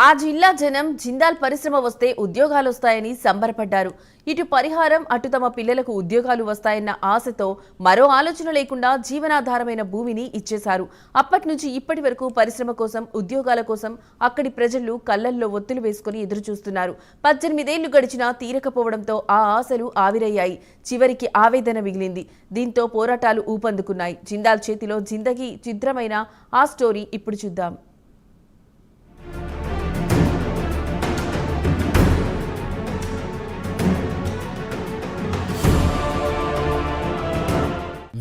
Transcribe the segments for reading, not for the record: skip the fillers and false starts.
ఆ జిల్లా జనం జిందాల్ పరిశ్రమ వస్తే ఉద్యోగాలొస్తాయని సంబరపడ్డారు. ఇటు పరిహారం అటు తమ పిల్లలకు ఉద్యోగాలు వస్తాయన్న ఆశతో మరో ఆలోచన లేకుండా జీవనాధారమైన భూమిని ఇచ్చేశారు. అప్పటి నుంచి ఇప్పటి వరకు పరిశ్రమ కోసం ఉద్యోగాల కోసం అక్కడి ప్రజలు కళ్లల్లో ఒత్తులు వేసుకుని ఎదురుచూస్తున్నారు. 18 ఏళ్లు గడిచినా తీరకపోవడంతో ఆ ఆశలు ఆవిరయ్యాయి. చివరికి ఆవేదన మిగిలింది. దీంతో పోరాటాలు ఊపందుకున్నాయి. జిందాల్ చేతిలో జిందగీ చిత్రమైన ఆ స్టోరీ ఇప్పుడు చూద్దాం.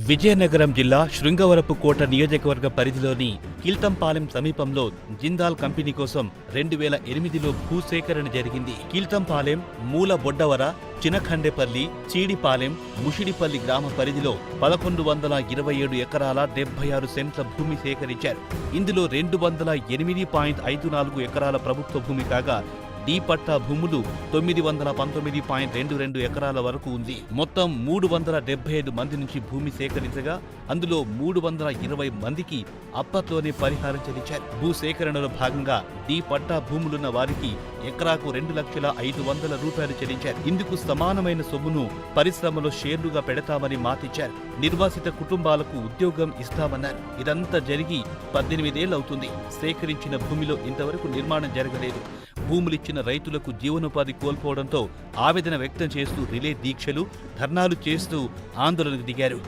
విజయనగరం జిల్లా శృంగవరపుకోట నియోజకవర్గ పరిధిలోని కీల్తంపాలెం సమీపంలో జిందాల్ కంపెనీ కోసం 2008లో భూసేకరణ జరిగింది. కీల్తంపాలెం, మూల బొడ్డవర, చినఖండేపల్లి, చీడిపాలెం, ముషిడిపల్లి గ్రామ పరిధిలో 1127 ఎకరాల 76 సెంట్ల భూమి సేకరించారు. ఇందులో 208.54 ఎకరాల ప్రభుత్వ భూమి కాగా డి పట్టా భూములు 919.22 ఎకరాల వరకు ఉంది. మొత్తం 375 మంది నుంచి భూమి సేకరించగా అందులో 320 మందికి అప్పట్లోనే పరిహారం చెల్లించారు. భూసేకరణలో భాగంగా డి పట్టా భూములున్న వారికి ఎకరాకు 2,05,00,000 రూపాయలు చెల్లించారు. ఇందుకు సమానమైన సొమ్మును పరిశ్రమలో షేర్లుగా పెడతామని మాటిచ్చారు. నిర్వాసిత కుటుంబాలకు ఉద్యోగం ఇస్తామన్నారు. ఇదంతా జరిగి 18 ఏళ్లవుతుంది. సేకరించిన భూమిలో ఇంతవరకు నిర్మాణం జరగలేదు. భూములిచ్చిన రైతులకు జీవనోపాధి కోల్పోవడంతో ఆవేదన వ్యక్తం చేస్తూ రిలే దీక్షలు, ధర్నాలు చేస్తూ ఆందోళనకు దిగారు.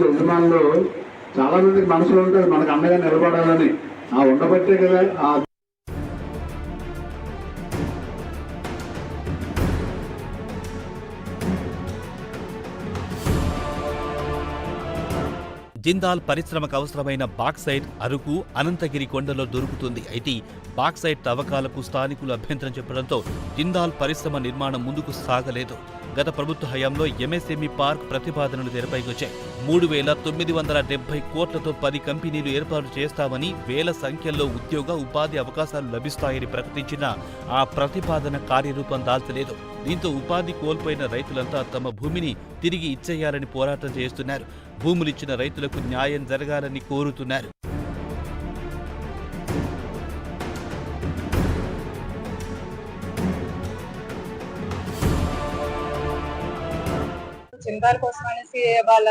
యజమానులు చాలా మంది మనసులో ఉంటుంది మనకు అండగా నిలబడాలని. ఆ ఉండబట్టే కదా ఆ జిందాల్ పరిశ్రమకు అవసరమైన బాక్సైట్ అరకు, అనంతగిరి కొండలో దొరుకుతుంది. అయితే బాక్సైట్ తవ్వకాలకు స్థానికులు అభ్యంతరం చెప్పడంతో జిందాల్ పరిశ్రమ నిర్మాణం ముందుకు సాగలేదు. గత ప్రభుత్వ హయాంలో ఎంఎస్ఎంఈ పార్క్ ప్రతిపాదనలు తెరపైకొచ్చాయి. 3,970 కోట్లతో 10 కంపెనీలు ఏర్పాటు చేస్తామని, వేల సంఖ్యలో ఉద్యోగ ఉపాధి అవకాశాలు లభిస్తాయని ప్రకటించిన ఆ ప్రతిపాదన కార్యరూపం దాల్చలేదు. దీంతో ఉపాధి కోల్పోయిన రైతులంతా తమ భూమిని తిరిగి ఇచ్చేయాలని పోరాటం చేస్తున్నారు. భూములిచ్చిన రైతులకు న్యాయం జరగాలని కోరుతున్నారు. జిందాల్ కోసం అనేసి వాళ్ళ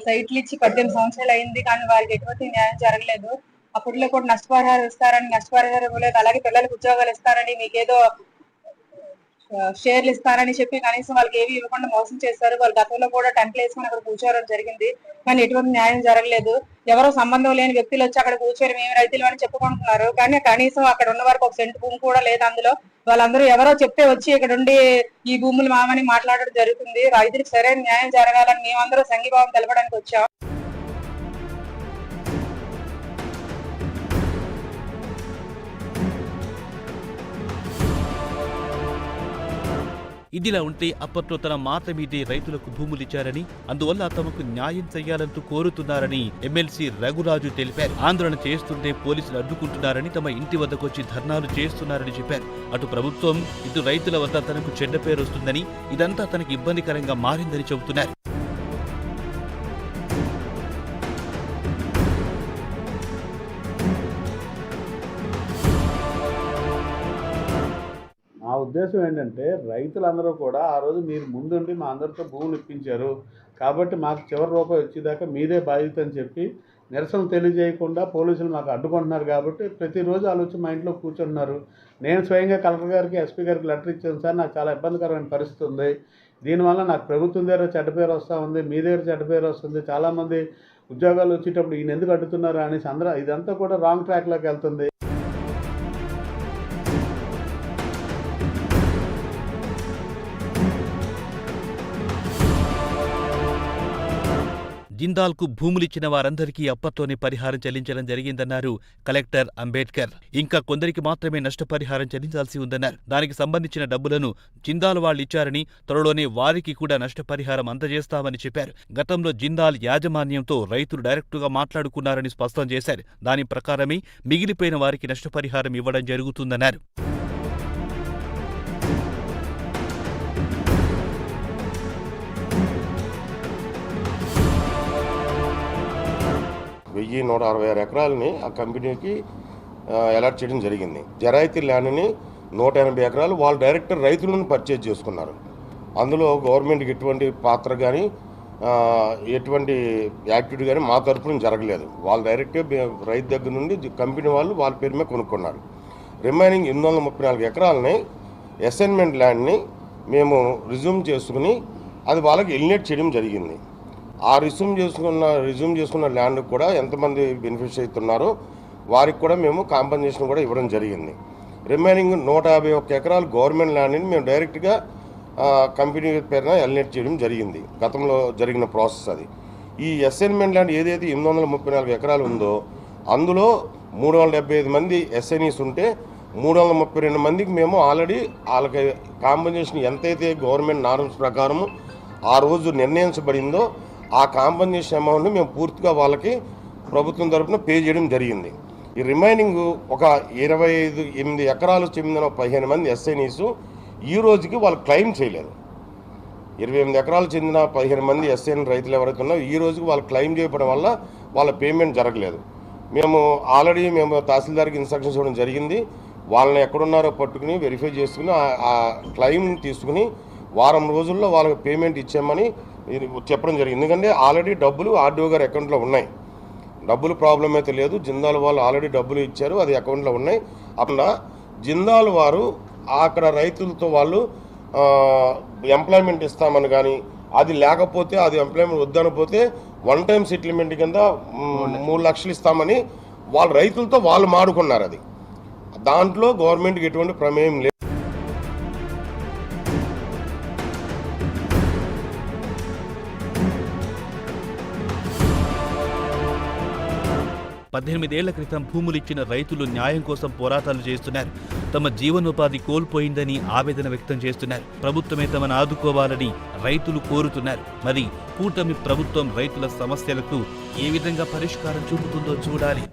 సైట్లు ఇచ్చి 18 సంవత్సరాలు అయింది, కానీ వారికి ఎటువంటి న్యాయం జరగలేదు. అప్పట్లో కూడా నష్టపరిహారం ఇస్తారని, నష్టపరిహారం ఇవ్వలేదు. అలాగే పిల్లలకు ఉద్యోగాలు ఇస్తారని, మీకేదో షేర్లు ఇస్తారని చెప్పి కనీసం వాళ్ళకి ఏవి ఇవ్వకుండా మోసం చేశారు. వాళ్ళు గతంలో కూడా టెంట్లు వేసుకుని అక్కడ కూర్చోవడం జరిగింది, కానీ ఎటువంటి న్యాయం జరగలేదు. ఎవరో సంబంధం లేని వ్యక్తులు వచ్చి అక్కడ కూర్చొని మేము రైతులు అని చెప్పుకుంటున్నారు, కానీ కనీసం అక్కడ ఉన్న వారికి 1 సెంటు భూమి కూడా లేదు. అందులో వాళ్ళందరూ ఎవరో చెప్తే వచ్చి ఇక్కడ ఉండి ఈ భూములు మామని మాట్లాడడం జరుగుతుంది. రైతులకు సరైన న్యాయం జరగాలని మేమందరూ సంఘీభావం తెలపడానికి వచ్చాం. ఇదిలా ఉంటే అప్పట్లో తన మాట మీదే రైతులకు భూములిచ్చారని, అందువల్ల తమకు న్యాయం చేయాలంటూ కోరుతున్నారని ఎమ్మెల్సీ రఘురాజు తెలిపారు. ఆందోళన చేస్తుంటే పోలీసులు అడ్డుకుంటున్నారని, తమ ఇంటి వద్దకొచ్చి ధర్నాలు చేస్తున్నారని చెప్పారు. అటు ప్రభుత్వం, ఇటు రైతుల వద్ద తనకు చెడ్డ పేరు వస్తుందని, ఇదంతా తనకు ఇబ్బందికరంగా మారిందని చెబుతున్నారు. మా ఉద్దేశం ఏంటంటే రైతులందరూ కూడా ఆ రోజు మీరు ముందుండి మా అందరితో భూములు ఇప్పించారు కాబట్టి మాకు చివరి రూపాయి వచ్చేదాకా మీదే బాధ్యత అని చెప్పి నిరసన తెలియజేయకుండా పోలీసులు మాకు అడ్డుకుంటున్నారు. కాబట్టి ప్రతిరోజు ఆలోచన మా ఇంట్లో కూర్చుంటున్నారు. నేను స్వయంగా కలెక్టర్ గారికి, ఎస్పీ గారికి లెటర్ ఇచ్చాను. సార్, నాకు చాలా ఇబ్బందికరమైన పరిస్థితి ఉంది, దీనివల్ల నాకు ప్రభుత్వం దగ్గర చెడ్డ పేరు వస్తూ ఉంది, మీ దగ్గర చెడ్డ పేరు వస్తుంది, చాలామంది ఉద్యోగాలు వచ్చేటప్పుడు ఈయన ఎందుకు అడ్డుతున్నారు అనేసి అందరూ ఇదంతా కూడా రాంగ్ ట్రాక్లోకి వెళ్తుంది. జిందాల్కు భూములిచ్చిన వారందరికీ అప్పట్లోనే పరిహారం చెల్లించడం జరిగిందన్నారు కలెక్టర్ అంబేద్కర్. ఇంకా కొందరికి మాత్రమే నష్టపరిహారం చెల్లించాల్సి ఉందన్నారు. దానికి సంబంధించిన డబ్బులను జిందాల్ వాళ్ళిచ్చారని, త్వరలోనే వారికి కూడా నష్టపరిహారం అందజేస్తామని చెప్పారు. గతంలో జిందాల్ యాజమాన్యంతో రైతులు డైరెక్టుగా మాట్లాడుకున్నారని స్పష్టం చేశారు. దాని ప్రకారమే మిగిలిపోయిన వారికి నష్టపరిహారం ఇవ్వడం జరుగుతుందన్నారు. 1166 ఎకరాలని ఆ కంపెనీకి అలాట్ చేయడం జరిగింది. జరాయితీ ల్యాండ్ని 180 ఎకరాలు వాళ్ళు డైరెక్ట్ రైతులను పర్చేజ్ చేసుకున్నారు. అందులో గవర్నమెంట్కి ఎటువంటి పాత్ర కానీ ఎటువంటి యాక్టివిటీ కానీ మా తరఫున జరగలేదు. వాళ్ళు డైరెక్ట్గా రైతు దగ్గర నుండి కంపెనీ వాళ్ళు వాళ్ళ పేరు మీద కొనుక్కున్నారు. రిమైనింగ్ 834 ఎకరాలని అసైన్మెంట్ ల్యాండ్ని మేము రిజ్యూమ్ చేసుకుని అది వాళ్ళకి ఎలినేట్ చేయడం జరిగింది. ఆ రిజ్యూమ్ చేసుకున్న ల్యాండ్ కూడా ఎంతమంది బెనిఫిట్స్ అవుతున్నారో వారికి కూడా మేము కాంపన్సేషన్ కూడా ఇవ్వడం జరిగింది. రిమైనింగ్ 151 ఎకరాలు గవర్నమెంట్ ల్యాండ్ని మేము డైరెక్ట్గా కంపెనీ పేరున ఎలినేట్ చేయడం జరిగింది. గతంలో జరిగిన ప్రాసెస్ అది. ఈ అసైన్మెంట్ ల్యాండ్ ఏదైతే 834 ఎకరాలు ఉందో అందులో 375 మంది ఎస్ఎన్ఈస్ ఉంటే 332 మందికి మేము ఆల్రెడీ వాళ్ళకి కాంపన్సేషన్ ఎంతైతే గవర్నమెంట్ నార్మ్స్ ప్రకారం ఆ రోజు నిర్ణయించబడిందో ఆ కాంపన్సేషన్ అమౌంట్ని మేము పూర్తిగా వాళ్ళకి ప్రభుత్వం తరఫున పే చేయడం జరిగింది. ఈ రిమైనింగ్ ఒక 28 ఎకరాలు చెందిన 15 మంది ఎస్ఎన్ఈస్ ఈ రోజుకి వాళ్ళు క్లెయిమ్ చేయలేదు. 28 ఎకరాలు చెందిన 15 మంది ఎస్ఎన్ రైతులు ఎవరైతే ఉన్నారో ఈ రోజుకి వాళ్ళు క్లెయిమ్ చేయడం వల్ల వాళ్ళ పేమెంట్ జరగలేదు. మేము ఆల్రెడీ తహసీల్దార్కి ఇన్స్ట్రక్షన్స్ ఇవ్వడం జరిగింది. వాళ్ళని ఎక్కడున్నారో పట్టుకుని వెరిఫై చేసుకుని ఆ క్లెయిమ్ తీసుకుని వారం రోజుల్లో వాళ్ళకి పేమెంట్ ఇచ్చామని చెప్పడం జరిగింది. ఎందుకంటే ఆల్రెడీ డబ్బులు ఆర్డీఓ గారి అకౌంట్లో ఉన్నాయి. డబ్బులు ప్రాబ్లం అయితే లేదు. జిందాల్ వాళ్ళు ఆల్రెడీ డబ్బులు ఇచ్చారు, అది అకౌంట్లో ఉన్నాయి. అప్పుడు జిందాల్ వారు అక్కడ రైతులతో వాళ్ళు ఎంప్లాయ్మెంట్ ఇస్తామని కానీ అది లేకపోతే అది ఎంప్లాయ్మెంట్ వద్దనిపోతే 1 టైం సెటిల్మెంట్ కింద 3 లక్షలు ఇస్తామని వాళ్ళ రైతులతో వాళ్ళు మాడుకున్నారు. అది దాంట్లో గవర్నమెంట్కి ఎటువంటి ప్రమేయం లేదు. 18 ఏళ్ల క్రితం భూములిచ్చిన రైతులు న్యాయం కోసం పోరాటాలు చేస్తున్నారు. తమ జీవనోపాధి కోల్పోయిందని ఆవేదన వ్యక్తం చేస్తున్నారు. ప్రభుత్వమే తమను ఆదుకోవాలని రైతులు కోరుతున్నారు. మరి కూటమి ప్రభుత్వం రైతుల సమస్యలకు ఏ విధంగా పరిష్కారం చూపుతుందో చూడాలి.